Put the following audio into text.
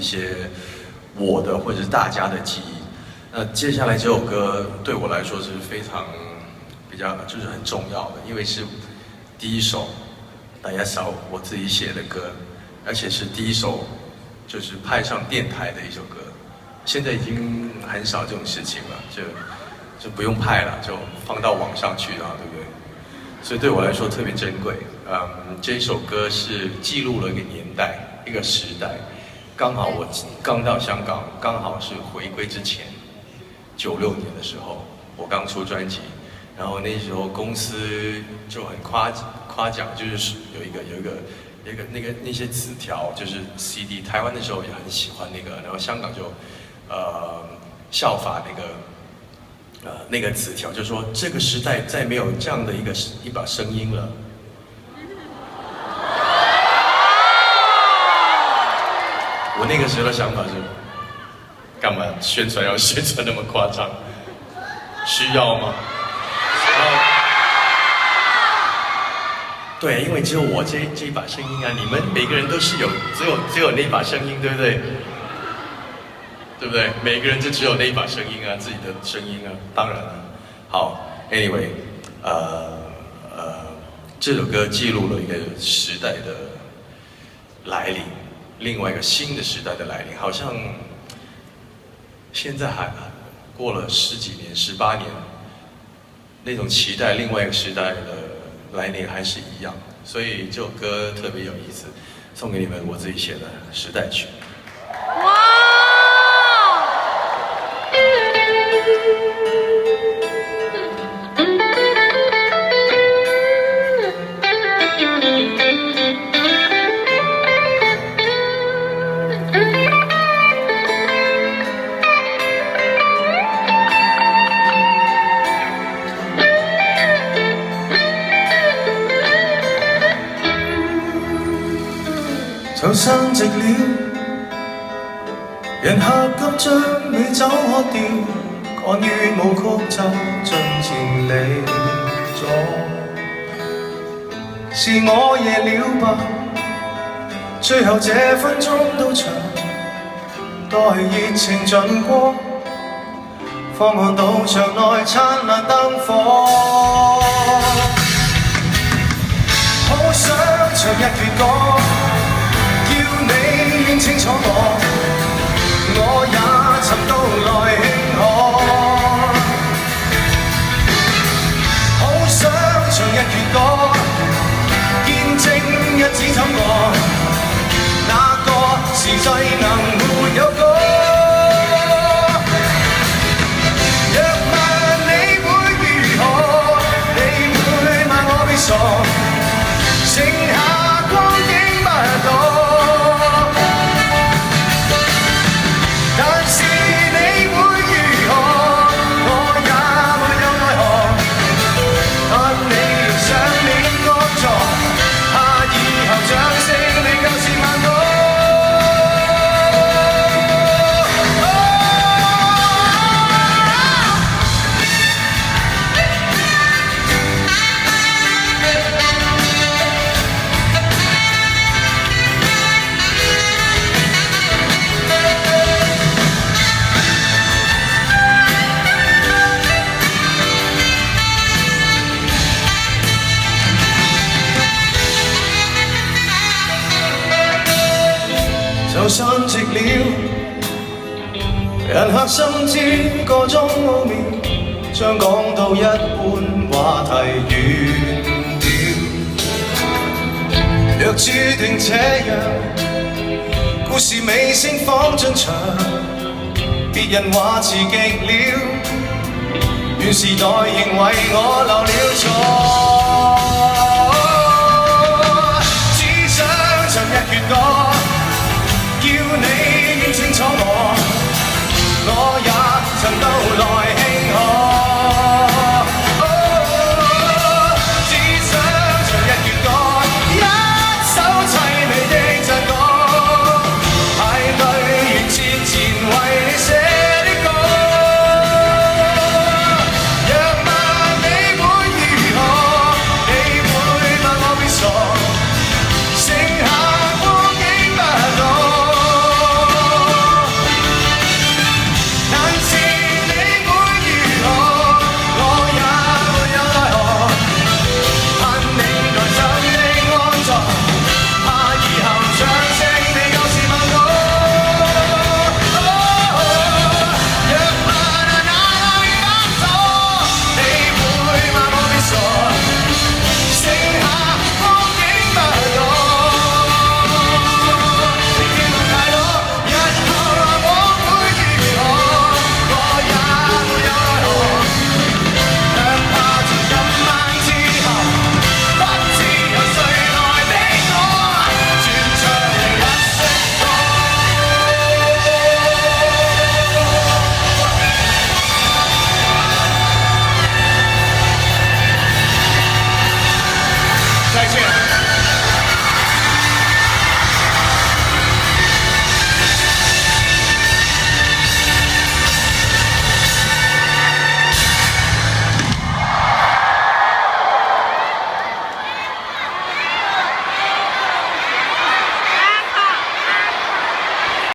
一些我的或者是大家的记忆。那接下来这首歌对我来说是非常比较就是很重要的，因为是第一首第一首我自己写的歌，而且是第一首就是派上电台的一首歌。现在已经很少这种事情了，就不用派了，就放到网上去了，对不对？所以对我来说特别珍贵。这一首歌是记录了一个年代，一个时代。刚好我刚到香港，刚好是回归之前，96年的时候，我刚出专辑，然后那时候公司就很夸奖，就是有一个那些词条，就是 CD， 台湾那时候也很喜欢那个，然后香港就效法那个词条，就说这个时代再没有这样的一把声音了。我那个时候的想法是，干嘛宣传要宣传那么夸张？需要吗？对，因为只有我这一把声音啊，你们每个人都是只有那把声音，对不对？对不对？每个人就只有那一把声音啊，自己的声音啊，当然了。好 ，anyway， 这首歌记录了一个时代的来临。另外一个新的时代的来临，好像现在还过了10几年、18年，那种期待另外一个时代的来临还是一样，所以这首歌特别有意思，送给你们我自己写的时代曲。哇！就生直了，人客急將你走喝掉，趕於舞曲就盡前離咗。是我夜了吧？最後這分鐘都長，待熱情盡過，方看到場內燦爛燈火。好想唱一闕歌。你認清楚我也曾到來慶賀。好想唱一闕歌，見證日子走過，那個時勢能沒有歌。若問你會如何，你會罵我悲傻，剩下光景不多。就信直了，人客心知個中奧妙，將講到一半話題完掉。若注定這樣，故事尾聲仿進場，別人話遲極了，願時代仍為我留了座。只想唱一闕歌。叫你認清楚我也曾到來。